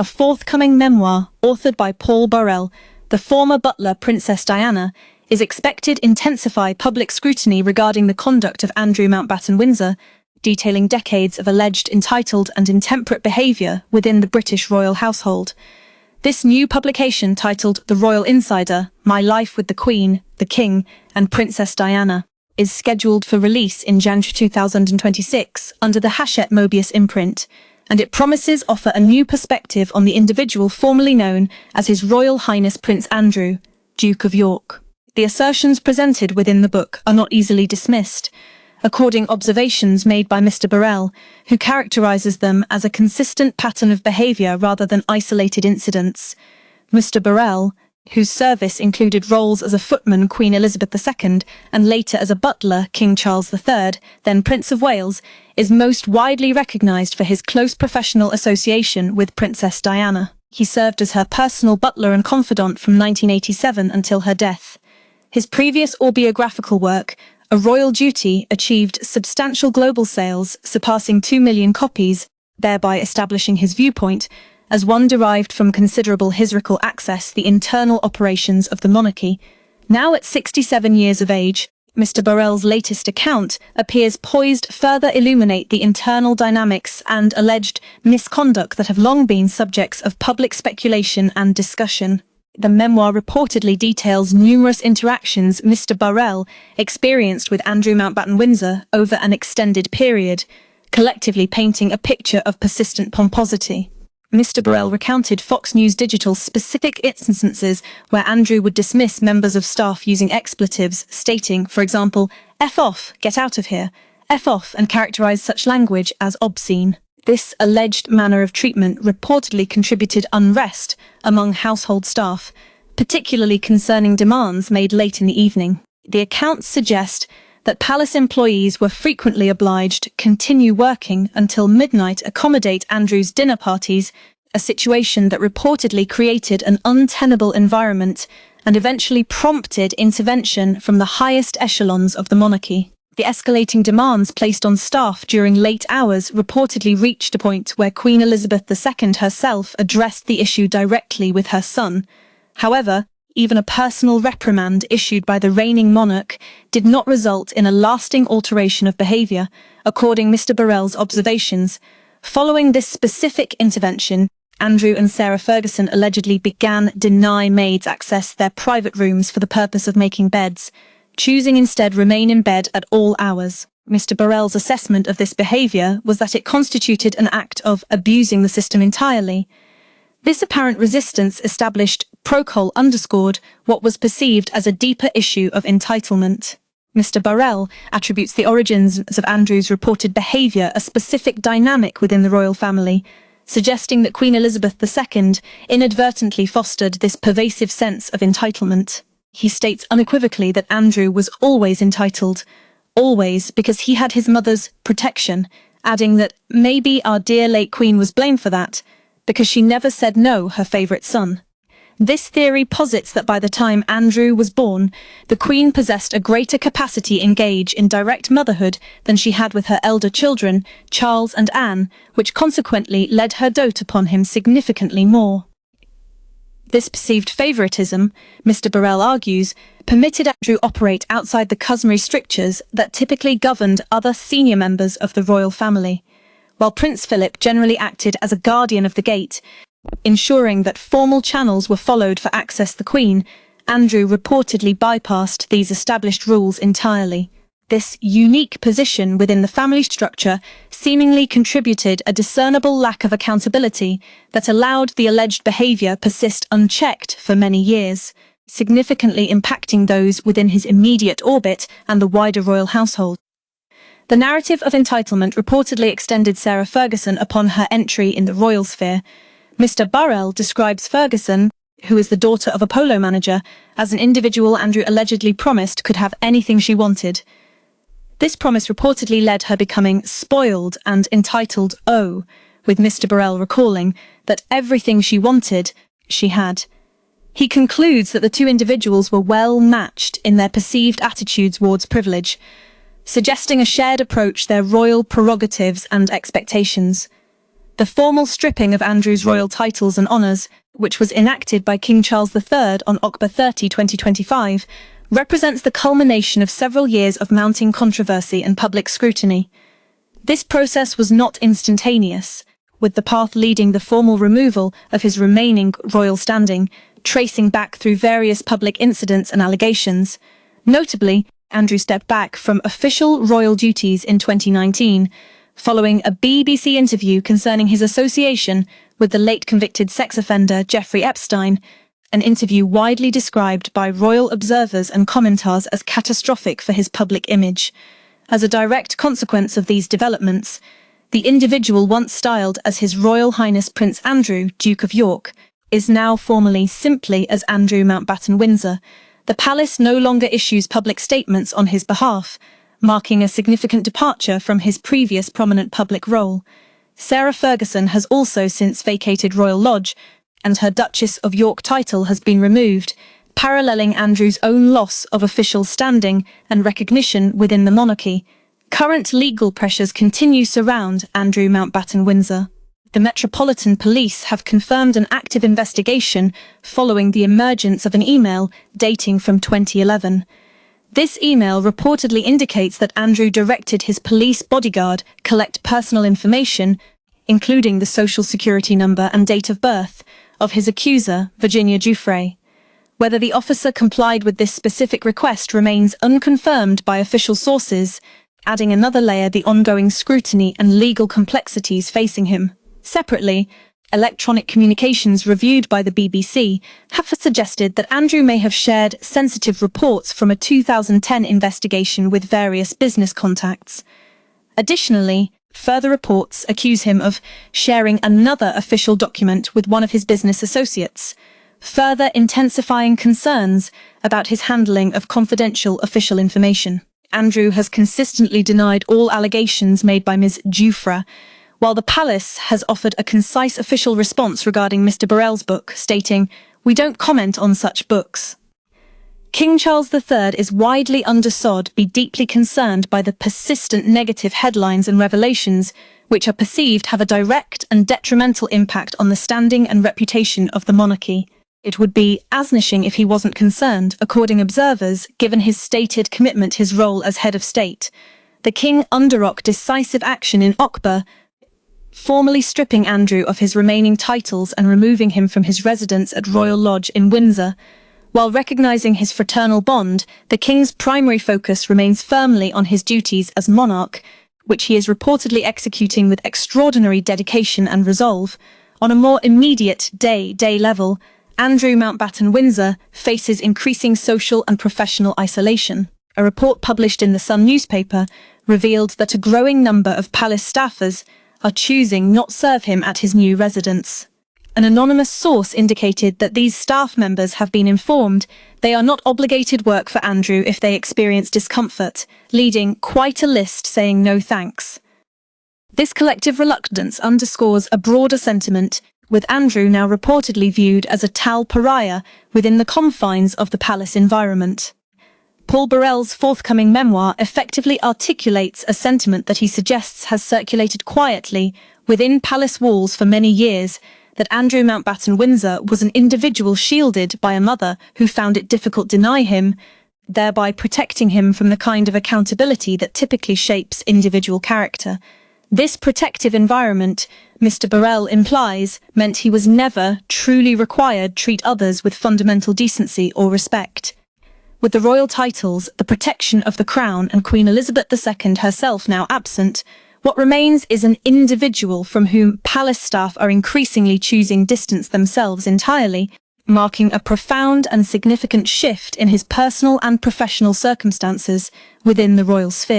a forthcoming memoir authored by Paul Burrell, the former butler Princess Diana, is expected to intensify public scrutiny regarding the conduct of Andrew Mountbatten Windsor, detailing decades of alleged entitled and intemperate behaviour within the British royal household. This new publication, titled The Royal Insider: My Life with the Queen, the King, and Princess Diana, is scheduled for release in January 2026 under the Hachette Mobius imprint, and it promises offer a new perspective on the individual formerly known as His Royal Highness Prince Andrew, Duke of York. The assertions presented within the book are not easily dismissed, according observations made by Mr. Burrell, who characterises them as a consistent pattern of behaviour rather than isolated incidents. Mr. Burrell, whose service included roles as a footman Queen Elizabeth II and later as a butler King Charles III, then Prince of Wales, is most widely recognised for his close professional association with Princess Diana. He served as her personal butler and confidant from 1987 until her death. His previous autobiographical work, A Royal Duty, achieved substantial global sales, surpassing 2 million copies, thereby establishing his viewpoint as one derived from considerable historical access the internal operations of the monarchy. Now at 67 years of age, Mr. Burrell's latest account appears poised to further illuminate the internal dynamics and alleged misconduct that have long been subjects of public speculation and discussion. The memoir reportedly details numerous interactions Mr. Burrell experienced with Andrew Mountbatten Windsor over an extended period, collectively painting a picture of persistent pomposity. Mr. Burrell recounted Fox News Digital's specific instances where Andrew would dismiss members of staff using expletives, stating, for example, "F off, get out of here, F off," and characterised such language as obscene. This alleged manner of treatment reportedly contributed unrest among household staff, particularly concerning demands made late in the evening. The accounts suggest that palace employees were frequently obliged to continue working until midnight to accommodate Andrew's dinner parties, a situation that reportedly created an untenable environment and eventually prompted intervention from the highest echelons of the monarchy. The escalating demands placed on staff during late hours reportedly reached a point where Queen Elizabeth II herself addressed the issue directly with her son. However, even a personal reprimand issued by the reigning monarch did not result in a lasting alteration of behaviour, according to Mr. Burrell's observations. Following this specific intervention, Andrew and Sarah Ferguson allegedly began denying maids access to their private rooms for the purpose of making beds, choosing instead remain in bed at all hours. Mr. Burrell's assessment of this behaviour was that it constituted an act of abusing the system entirely. This apparent resistance established Procol underscored what was perceived as a deeper issue of entitlement. Mr. Burrell attributes the origins of Andrew's reported behaviour a specific dynamic within the royal family, suggesting that Queen Elizabeth II inadvertently fostered this pervasive sense of entitlement. He states unequivocally that Andrew was always entitled, always, because he had his mother's protection, adding that maybe our dear late Queen was blamed for that, because she never said no her favourite son. This theory posits that by the time Andrew was born, the Queen possessed a greater capacity to engage in direct motherhood than she had with her elder children, Charles and Anne, which consequently led her dote upon him significantly more. This perceived favouritism, Mr. Burrell argues, permitted Andrew operate outside the customary strictures that typically governed other senior members of the royal family, while Prince Philip generally acted as a guardian of the gate, ensuring that formal channels were followed for access to the Queen. Andrew reportedly bypassed these established rules entirely. This unique position within the family structure seemingly contributed a discernible lack of accountability that allowed the alleged behaviour persist unchecked for many years, significantly impacting those within his immediate orbit and the wider royal household. The narrative of entitlement reportedly extended Sarah Ferguson upon her entry in the royal sphere. Mr. Burrell describes Ferguson, who is the daughter of a polo manager, as an individual Andrew allegedly promised could have anything she wanted. This promise reportedly led her becoming spoiled and entitled, with Mr. Burrell recalling that everything she wanted, she had. He concludes that the two individuals were well matched in their perceived attitudes towards privilege, suggesting a shared approach to their royal prerogatives and expectations. The formal stripping of Andrew's royal titles and honours, which was enacted by King Charles III on October 30, 2025, represents the culmination of several years of mounting controversy and public scrutiny. This process was not instantaneous, with the path leading the formal removal of his remaining royal standing, tracing back through various public incidents and allegations. Notably, Andrew stepped back from official royal duties in 2019, following a BBC interview concerning his association with the late convicted sex offender Jeffrey Epstein, an interview widely described by royal observers and commenters as catastrophic for his public image. As a direct consequence of these developments, the individual once styled as His Royal Highness Prince Andrew, Duke of York, is now formally simply as Andrew Mountbatten Windsor. The palace no longer issues public statements on his behalf, marking a significant departure from his previous prominent public role. Sarah Ferguson has also since vacated Royal Lodge, and her Duchess of York title has been removed, paralleling Andrew's own loss of official standing and recognition within the monarchy. Current legal pressures continue to surround Andrew Mountbatten Windsor. The Metropolitan Police have confirmed an active investigation following the emergence of an email dating from 2011. This email reportedly indicates that Andrew directed his police bodyguard collect personal information, including the social security number and date of birth, of his accuser, Virginia Giuffre. Whether the officer complied with this specific request remains unconfirmed by official sources, adding another layer to the ongoing scrutiny and legal complexities facing him. Separately, electronic communications reviewed by the BBC have suggested that Andrew may have shared sensitive reports from a 2010 investigation with various business contacts. Additionally, further reports accuse him of sharing another official document with one of his business associates, further intensifying concerns about his handling of confidential official information. Andrew has consistently denied all allegations made by Ms. Giuffre, while the palace has offered a concise official response regarding Mr. Burrell's book, stating, "We don't comment on such books." King Charles III is widely understood to be deeply concerned by the persistent negative headlines and revelations which are perceived to have a direct and detrimental impact on the standing and reputation of the monarchy. It would be astonishing if he wasn't concerned, according observers, given his stated commitment to his role as head of state. The king undertook decisive action in October, formally stripping Andrew of his remaining titles and removing him from his residence at Royal Lodge in Windsor. While recognising his fraternal bond, the king's primary focus remains firmly on his duties as monarch, which he is reportedly executing with extraordinary dedication and resolve. On a more immediate day-to-day level, Andrew Mountbatten Windsor faces increasing social and professional isolation. A report published in the Sun newspaper revealed that a growing number of palace staffers are choosing not to serve him at his new residence. An anonymous source indicated that these staff members have been informed they are not obligated work for Andrew if they experience discomfort, leading quite a list saying no thanks. This collective reluctance underscores a broader sentiment, with Andrew now reportedly viewed as a tall pariah within the confines of the palace environment. Paul Burrell's forthcoming memoir effectively articulates a sentiment that he suggests has circulated quietly within palace walls for many years, that Andrew Mountbatten Windsor was an individual shielded by a mother who found it difficult to deny him, thereby protecting him from the kind of accountability that typically shapes individual character. This protective environment, Mr. Burrell implies, meant he was never truly required to treat others with fundamental decency or respect. With the royal titles, the protection of the crown and Queen Elizabeth II herself now absent, what remains is an individual from whom palace staff are increasingly choosing distance themselves entirely, marking a profound and significant shift in his personal and professional circumstances within the royal sphere.